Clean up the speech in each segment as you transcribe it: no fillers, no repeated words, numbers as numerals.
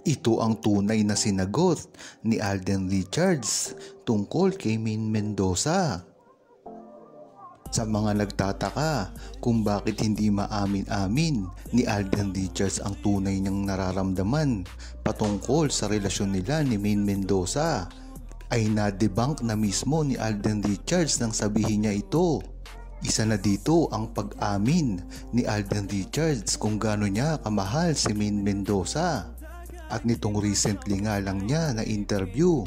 Ito ang tunay na sinagot ni Alden Richards tungkol kay Maine Mendoza. Sa mga nagtataka kung bakit hindi maamin-amin ni Alden Richards ang tunay niyang nararamdaman patungkol sa relasyon nila ni Maine Mendoza, ay na-debunk na mismo ni Alden Richards nang sabihin niya ito. Isa na dito ang pag-amin ni Alden Richards kung gaano niya kamahal si Maine Mendoza. At nitong recently nga lang niya na interview,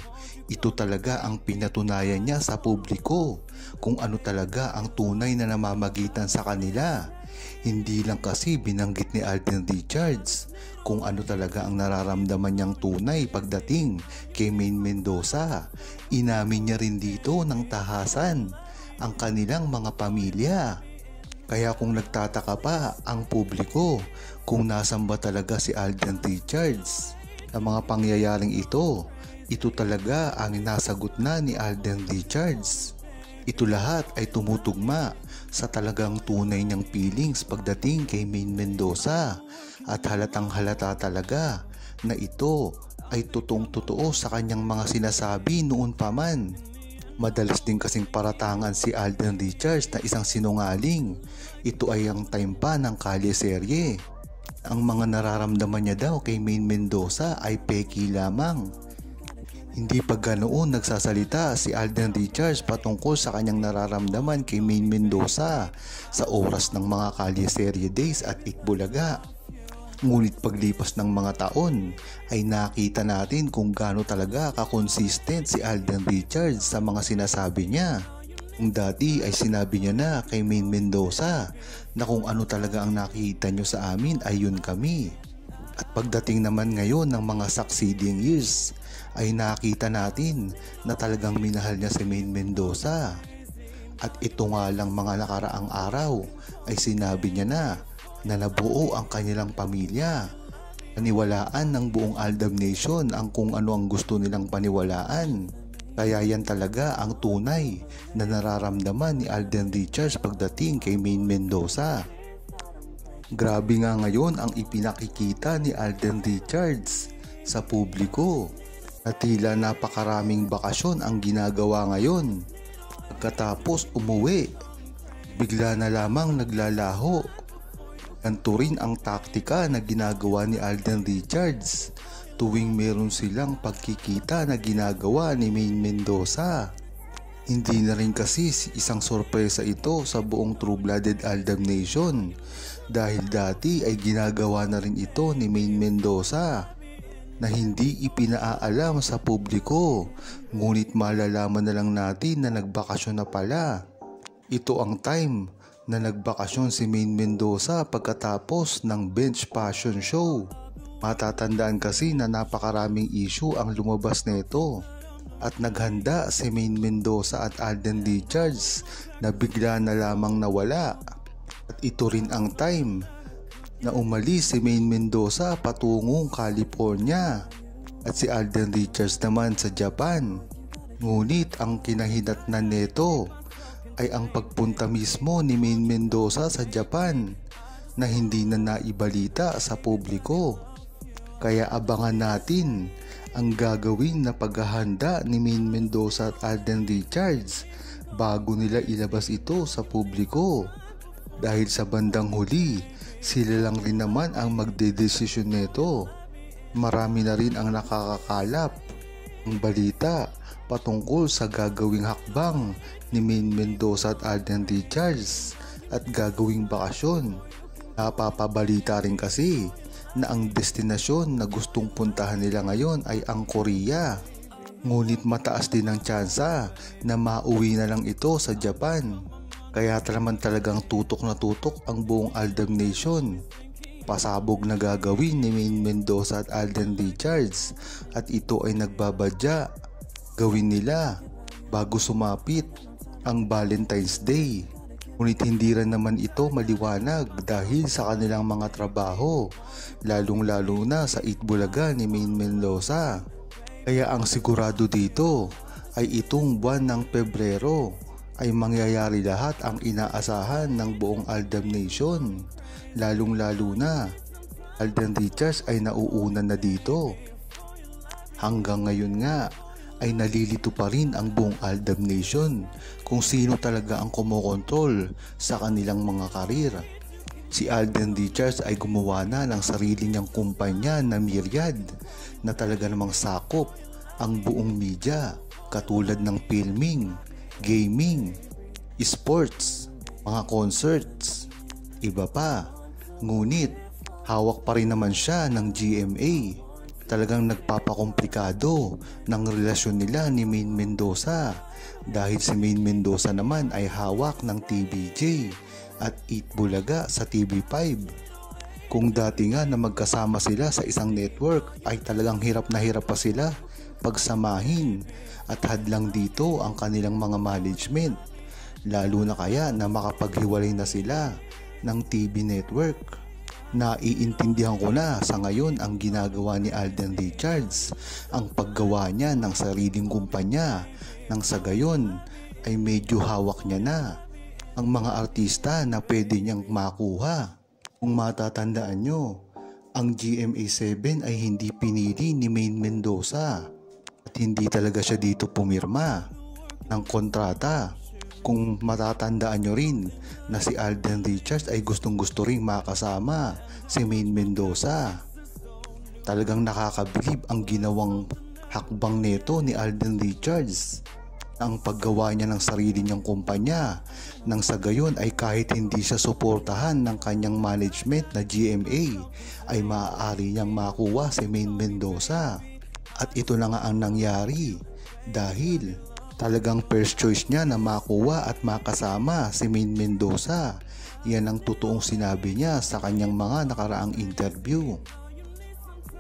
ito talaga ang pinatunayan niya sa publiko kung ano talaga ang tunay na namamagitan sa kanila. Hindi lang kasi binanggit ni Alden Richards kung ano talaga ang nararamdaman niyang tunay pagdating kay Maine Mendoza. Inamin niya rin dito ng tahasan ang kanilang mga pamilya. Kaya kung nagtataka pa ang publiko kung nasan ba talaga si Alden Richards sa mga pangyayaring ito talaga ang nasagot na ni Alden Richards. Ito lahat ay tumutugma sa talagang tunay niyang feelings pagdating kay Maine Mendoza, at halatang halata talaga na ito ay totoong-totoo sa kanyang mga sinasabi noon pa man. Madalas din kasing paratangan si Alden Richards na isang sinungaling. Ito ay ang time pa ng Kalye serye. Ang mga nararamdaman niya daw kay Maine Mendoza ay peki lamang. Hindi pa ganoon nagsasalita si Alden Richards patungkol sa kanyang nararamdaman kay Maine Mendoza sa oras ng mga Kalye serye days at Itbulaga. Ngunit paglipas ng mga taon ay nakita natin kung gaano talaga kakonsistent si Alden Richards sa mga sinasabi niya. Kung dati ay sinabi niya na kay Maine Mendoza na kung ano talaga ang nakita niyo sa amin ay yun kami. At pagdating naman ngayon ng mga succeeding years ay nakita natin na talagang minahal niya si Maine Mendoza. At ito nga lang mga nakaraang araw ay sinabi niya na nabuo ang kanilang pamilya. Paniwalaan ng buong Aldab Nation ang kung ano ang gusto nilang paniwalaan. Kaya yan talaga ang tunay na nararamdaman ni Alden Richards pagdating kay Maine Mendoza. Grabe nga ngayon ang ipinakikita ni Alden Richards sa publiko. At tila napakaraming bakasyon ang ginagawa ngayon. Pagkatapos umuwi, bigla na lamang naglalaho. Ganito rin ang taktika na ginagawa ni Alden Richards tuwing meron silang pagkikita na ginagawa ni Maine Mendoza. Hindi na rin kasi isang sorpresa ito sa buong True-Blooded Aldab Nation dahil dati ay ginagawa na rin ito ni Maine Mendoza na hindi ipinaalam sa publiko, ngunit malalaman na lang natin na nagbakasyon na pala. Ito ang time na nagbakasyon si Maine Mendoza pagkatapos ng bench fashion show. Matatandaan kasi na napakaraming issue ang lumabas nito at naghanda si Maine Mendoza at Alden Richards na bigla na lamang nawala. At ito rin ang time na umalis si Maine Mendoza patungong California at si Alden Richards naman sa Japan. Ngunit ang kinahinatnan nito ay ang pagpunta mismo ni Maine Mendoza sa Japan na hindi na naibalita sa publiko. Kaya abangan natin ang gagawin na paghahanda ni Maine Mendoza at Alden Richards bago nila ilabas ito sa publiko. Dahil sa bandang huli, sila lang rin naman ang magdedesisyon nito. Marami na rin ang nakakakalap ng balita patungkol sa gagawing hakbang ni Maine Mendoza at Alden Richards at gagawing bakasyon. Napapabalita rin kasi na ang destinasyon na gustong puntahan nila ngayon ay ang Korea. Ngunit mataas din ang tsansa na mauwi na lang ito sa Japan. Kaya naman talagang tutok na tutok ang buong Aldab Nation. Pasabog na gagawin ni Maine Mendoza at Alden Richards at ito ay nagbabadya gawin nila bago sumapit ang Valentine's Day. Ngunit hindi rin naman ito maliwanag dahil sa kanilang mga trabaho, lalong-lalo na sa Itbulaga ni Maine Mendoza. Kaya ang sigurado dito ay itong buwan ng Pebrero ay mangyayari lahat ang inaasahan ng buong Aldab Nation. Lalong-lalo na, Alden Richards ay nauuna na dito Hanggang ngayon nga ay nalilito pa rin ang buong Aldab Nation kung sino talaga ang kumokontrol sa kanilang mga karir. Si Alden Richards ay gumawa na ng sarili niyang kumpanya na Myriad na talaga namang sakop ang buong media katulad ng filming, gaming, sports, mga concerts, iba pa. Ngunit hawak pa rin naman siya ng GMA. Talagang nagpapakomplikado ng relasyon nila ni Maine Mendoza dahil si Maine Mendoza naman ay hawak ng TVJ at Eat Bulaga sa TV5. Kung dati nga na magkasama sila sa isang network ay talagang hirap na hirap pa sila pagsamahin at hadlang dito ang kanilang mga management, lalo na kaya na makapaghiwalay na sila ng TV network. Naiintindihan ko na sa ngayon ang ginagawa ni Alden Richards, ang paggawa niya ng sariling kumpanya nang sa gayon ay medyo hawak niya na ang mga artista na pwede niyang makuha. Kung matatandaan nyo, ang GMA7 ay hindi pinili ni Maine Mendoza at hindi talaga siya dito pumirma ng kontrata. Kung matatandaan nyo rin na si Alden Richards ay gustong gusto rin makasama si Maine Mendoza. Talagang nakakabilib ang ginawang hakbang neto ni Alden Richards, ang paggawa niya ng sarili niyang kumpanya nang sa gayon ay kahit hindi siya suportahan ng kanyang management na GMA ay maaari niyang makuha si Maine Mendoza. At ito na nga ang nangyari dahil talagang first choice niya na makuha at makasama si Maine Mendoza. Yan ang totoong sinabi niya sa kanyang mga nakaraang interview.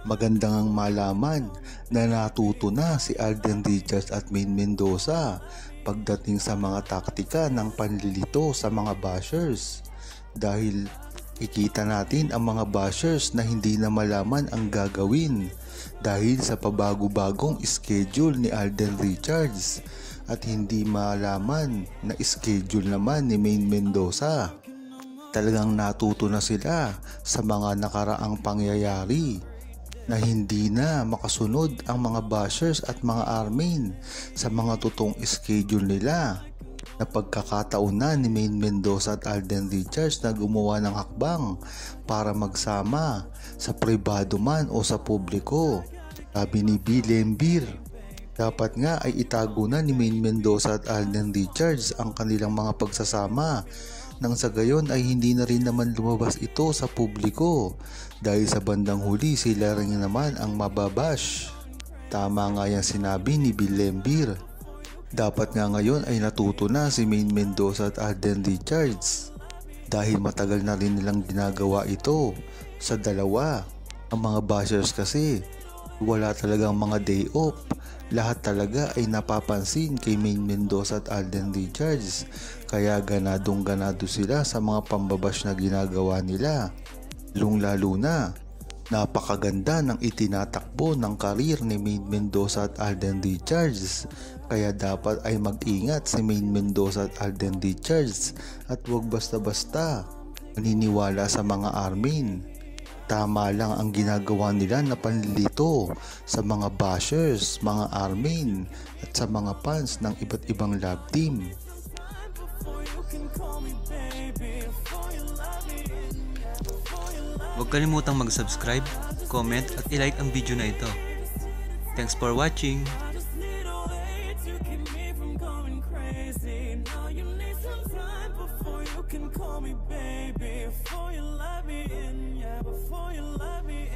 Magandang malaman na natuto na si Alden Richards at Maine Mendoza pagdating sa mga taktika ng panlilito sa mga bashers, dahil ikita natin ang mga bashers na hindi na malaman ang gagawin dahil sa pabago-bagong schedule ni Alden Richards at hindi malaman na schedule naman ni Maine Mendoza. Talagang natuto na sila sa mga nakaraang pangyayari na hindi na makasunod ang mga bashers at mga armin sa mga totoong schedule nila. Na pagkakataon na ni Maine Mendoza at Alden Richards na gumawa ng hakbang para magsama sa pribado man o sa publiko. Sabi ni Bilembir, dapat nga ay itago na ni Maine Mendoza at Alden Richards ang kanilang mga pagsasama nang sa gayon ay hindi na rin naman lumabas ito sa publiko dahil sa bandang huli sila rin naman ang mababash. Tama nga yan sinabi ni Bilembir. Dapat nga ngayon ay natuto na si Maine Mendoza at Alden Richards dahil matagal na rin nilang ginagawa ito sa dalawa. Ang mga bashers kasi wala talagang mga day off. Lahat talaga ay napapansin kay Maine Mendoza at Alden Richards, kaya ganadong ganado sila sa mga pambabash na ginagawa nila. Lalo na napakaganda ng itinatakbo ng karir ni Maine Mendoza at Alden Richards, kaya dapat ay mag-ingat si Maine Mendoza at Alden Richards at huwag basta-basta maniniwala sa mga armin. Tama lang ang ginagawa nila na panlilito sa mga bashers, mga armin at sa mga fans ng iba't ibang love team. Huwag kalimutang mag-subscribe, comment at i-like ang video na ito. Thanks for watching! Before you let me in.